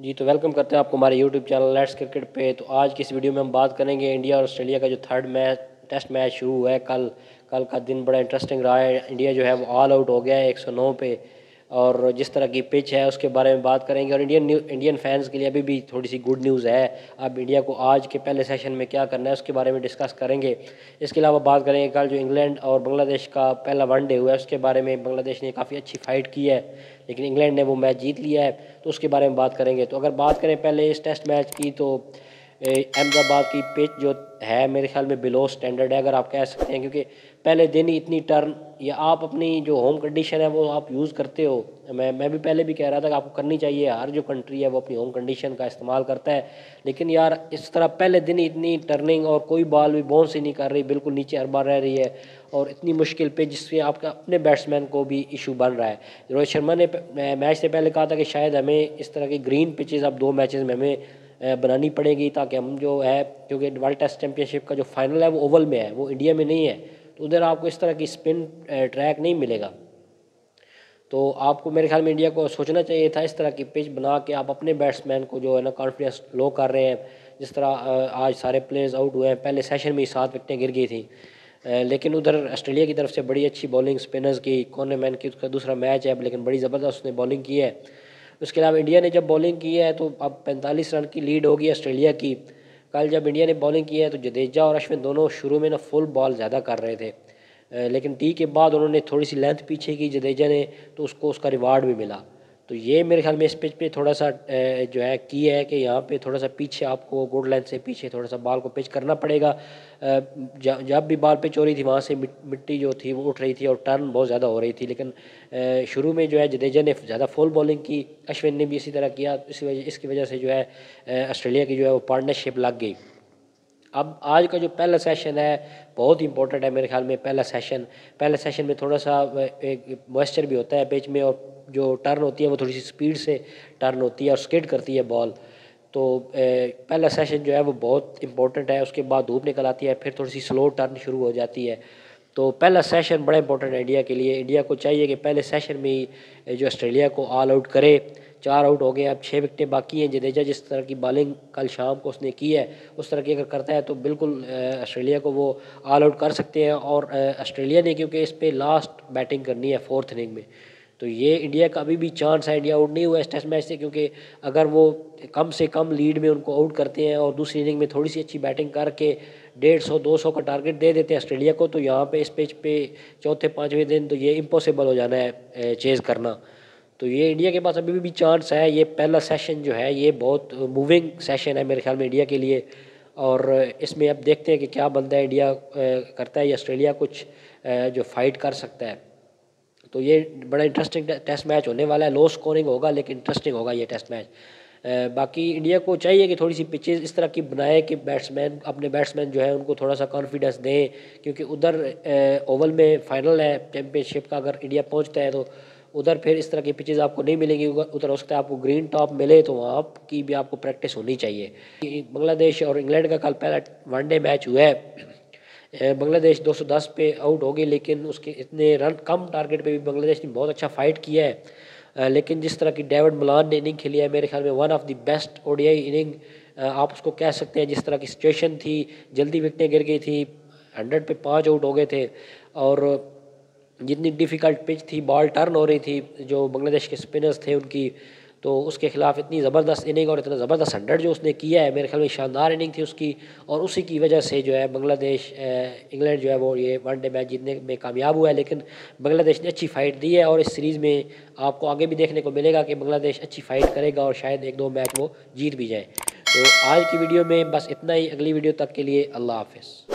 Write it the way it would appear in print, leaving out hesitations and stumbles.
जी तो वेलकम करते हैं आपको हमारे यूट्यूब चैनल लेट्स क्रिकेट पे। तो आज की इस वीडियो में हम बात करेंगे इंडिया और ऑस्ट्रेलिया का जो थर्ड मैच टेस्ट मैच शुरू हुआ है कल। कल का दिन बड़ा इंटरेस्टिंग रहा है। इंडिया जो है वो ऑल आउट हो गया है 109 पे, और जिस तरह की पिच है उसके बारे में बात करेंगे। और इंडियन फैंस के लिए अभी भी थोड़ी सी गुड न्यूज़ है। अब इंडिया को आज के पहले सेशन में क्या करना है उसके बारे में डिस्कस करेंगे। इसके अलावा बात करेंगे कल जो इंग्लैंड और बांग्लादेश का पहला वनडे हुआ है उसके बारे में। बांग्लादेश ने काफ़ी अच्छी फाइट की है लेकिन इंग्लैंड ने वो मैच जीत लिया है, तो उसके बारे में बात करेंगे। तो अगर बात करें पहले इस टेस्ट मैच की, तो अहमदाबाद की पिच जो है मेरे ख्याल में बिलो स्टैंडर्ड है, अगर आप कह सकते हैं, क्योंकि पहले दिन ही इतनी टर्न, या आप अपनी जो होम कंडीशन है वो आप यूज़ करते हो। मैं भी पहले भी कह रहा था कि आपको करनी चाहिए, हर जो कंट्री है वो अपनी होम कंडीशन का इस्तेमाल करता है। लेकिन यार इस तरह पहले दिन ही इतनी टर्निंग और कोई बॉल भी बाउंस ही नहीं कर रही, बिल्कुल नीचे हर बार रह रही है, और इतनी मुश्किल पे जिससे आपका अपने बैट्समैन को भी इशू बन रहा है। रोहित शर्मा ने मैच से पहले कहा था कि शायद हमें इस तरह की ग्रीन पिचेस अब 2 मैचेस में हमें बनानी पड़ेगी, ताकि हम जो है, क्योंकि वर्ल्ड टेस्ट चैंपियनशिप का जो फाइनल है वो ओवल में है, वो इंडिया में नहीं है, तो उधर आपको इस तरह की स्पिन ट्रैक नहीं मिलेगा। तो आपको मेरे ख्याल में इंडिया को सोचना चाहिए था इस तरह की पिच बना के आप अपने बैट्समैन को जो है ना कॉन्फिडेंस लो कर रहे हैं। जिस तरह आज सारे प्लेयर्स आउट हुए हैं, पहले सेशन में ही 7 विकेटें गिर गई थी। लेकिन उधर ऑस्ट्रेलिया की तरफ से बड़ी अच्छी बॉलिंग स्पिनर्स की, कॉर्नरमैन की, उसका दूसरा मैच है लेकिन बड़ी ज़बरदस्त उसने बॉलिंग की है। उसके अलावा इंडिया ने जब बॉलिंग की है तो अब 45 रन की लीड होगी ऑस्ट्रेलिया की। कल जब इंडिया ने बॉलिंग की है तो जडेजा और अश्विन दोनों शुरू में ना फुल बॉल ज़्यादा कर रहे थे, लेकिन टी के बाद उन्होंने थोड़ी सी लेंथ पीछे की जडेजा ने, तो उसको उसका रिवार्ड भी मिला। तो ये मेरे ख्याल में इस पिच पे थोड़ा सा जो है की है कि यहाँ पे थोड़ा सा पीछे आपको गुड लेंथ से पीछे थोड़ा सा बॉल को पिच करना पड़ेगा। जब भी बॉल पिच हो रही थी वहाँ से मिट्टी जो थी वो उठ रही थी और टर्न बहुत ज़्यादा हो रही थी, लेकिन शुरू में जो है जडेजा ने ज़्यादा फुल बॉलिंग की, अश्विन ने भी इसी तरह किया। इसकी वजह से जो है ऑस्ट्रेलिया की जो है वो पार्टनरशिप लग गई। अब आज का जो पहला सेशन है बहुत ही इंपॉर्टेंट है मेरे ख्याल में। पहले सेशन में थोड़ा सा एक मॉइस्चर भी होता है पिच में, और जो टर्न होती है वो थोड़ी सी स्पीड से टर्न होती है और स्किड करती है बॉल। तो पहला सेशन जो है वो बहुत इंपॉर्टेंट है। उसके बाद धूप निकल आती है, फिर थोड़ी सी स्लो टर्न शुरू हो जाती है। तो पहला सेशन बड़ा इंपॉर्टेंट है इंडिया के लिए। इंडिया को चाहिए कि पहले सेशन में ही जो ऑस्ट्रेलिया को ऑल आउट करे। 4 आउट हो गए, अब 6 विकेटें बाकी हैं। जडेजा जिस तरह की बॉलिंग कल शाम को उसने की है उस तरह की अगर करता है तो बिल्कुल ऑस्ट्रेलिया को वो ऑल आउट कर सकते हैं। और ऑस्ट्रेलिया ने क्योंकि इस पर लास्ट बैटिंग करनी है 4th इनिंग में, तो ये इंडिया का अभी भी चांस है। इंडिया आउट नहीं हुआ इस टेस्ट मैच से, क्योंकि अगर वो कम से कम लीड में उनको आउट करते हैं और दूसरी इनिंग में थोड़ी सी अच्छी बैटिंग करके 150-200 का टारगेट दे देते हैं ऑस्ट्रेलिया को, तो यहाँ पे इस पिच पे चौथे 5वें दिन तो ये इम्पॉसिबल हो जाना है चेज़ करना। तो ये इंडिया के पास अभी भी चांस है। ये पहला सेशन जो है ये बहुत मूविंग सेशन है मेरे ख्याल में इंडिया के लिए, और इसमें अब देखते हैं कि क्या बनता है। इंडिया करता है या ऑस्ट्रेलिया कुछ जो फाइट कर सकता है। तो ये बड़ा इंटरेस्टिंग टेस्ट मैच होने वाला है। लो स्कोरिंग होगा लेकिन इंटरेस्टिंग होगा ये टेस्ट मैच। बाकी इंडिया को चाहिए कि थोड़ी सी पिचेस इस तरह की बनाए कि अपने बैट्समैन जो है उनको थोड़ा सा कॉन्फिडेंस दें, क्योंकि उधर ओवल में फाइनल है चैंपियनशिप का। अगर इंडिया पहुंचता है तो उधर फिर इस तरह की पिचेस आपको नहीं मिलेंगी। उधर हो सकता है आपको ग्रीन टॉप मिले, तो वहाँ की भी आपको प्रैक्टिस होनी चाहिए। बांग्लादेश और इंग्लैंड का कल पहला वनडे मैच हुआ है। बांग्लादेश 210 पे आउट हो गई, लेकिन उसके इतने रन कम टारगेट पे भी बांग्लादेश ने बहुत अच्छा फाइट किया है। लेकिन जिस तरह की डेविड मलान ने इनिंग खेली है मेरे ख्याल में one of the best ODI inning आप उसको कह सकते हैं। जिस तरह की सिचुएशन थी, जल्दी विकेटें गिर गई थी, 100 पे 5 आउट हो गए थे, और जितनी डिफ़िकल्ट पिच थी, बॉल टर्न हो रही थी, जो बांग्लादेश के स्पिनर्स थे उनकी, तो उसके खिलाफ इतनी ज़बरदस्त इनिंग और इतना ज़बरदस्त 100 जो उसने किया है मेरे ख्याल में शानदार इनिंग थी उसकी। और उसी की वजह से जो है बांग्लादेश इंग्लैंड जो है वो ये वनडे मैच जीतने में कामयाब हुआ है। लेकिन बांग्लादेश ने अच्छी फ़ाइट दी है, और इस सीरीज़ में आपको आगे भी देखने को मिलेगा कि बांग्लादेश अच्छी फ़ाइट करेगा और शायद 1-2 मैच वो जीत भी जाए। तो आज की वीडियो में बस इतना ही। अगली वीडियो तक के लिए अल्लाह हाफ़िज़।